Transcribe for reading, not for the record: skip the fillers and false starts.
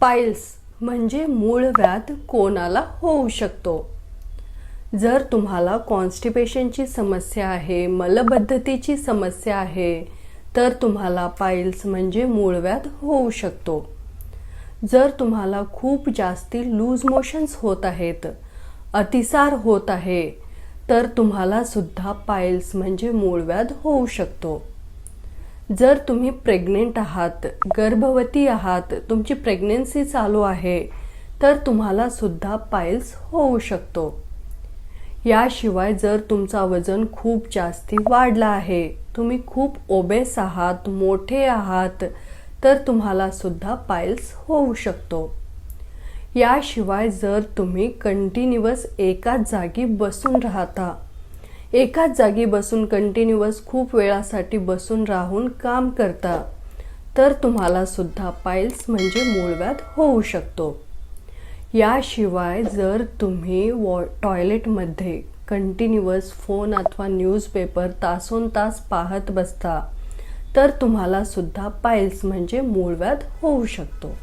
Piles म्हणजे मूळव्याध कोणाला होऊ शकतो? जर तुम्हाला कॉन्स्टिपेशनची समस्या आहे, मलबद्धतेची समस्या आहे, तर तुम्हाला पाईल्स म्हणजे मूळव्याध होऊ शकतो. जर तुम्हाला खूप जास्ती लूज मोशन्स होत आहेत, अतिसार होत आहे, तर तुम्हाला सुद्धा पाईल्स म्हणजे मूळव्याध होऊ शकतो. जर तुम्ही प्रेग्नेंट आहात, गर्भवती आहात, तुमची प्रेग्नन्सी चालू आहे, तर तुम्हाला सुद्धा पाईल्स होऊ शकतो. याशिवाय जर तुमचा वजन खूप जास्ती वाढला आहे, तुम्ही खूप ओबेस आहात, मोठे आहात, तर तुम्हाला सुद्धा पाईल्स होऊ शकतो. याशिवाय जर तुम्ही कंटिन्युअस एकाच जागी बसून राहता, एकाच जागी बसून कंटिन्युअस खूप वेळासाठी बसून राहून काम करता, तर तुम्हाला सुद्धा पाईल्स म्हणजे मूळव्याध होऊ शकतो. याशिवाय जर तुम्ही टॉयलेटमध्ये कंटिन्युअस फोन अथवा न्यूजपेपर तासोनतास पाहत बसता, तर तुम्हाला सुद्धा पाईल्स म्हणजे मूळव्याध होऊ शकतो.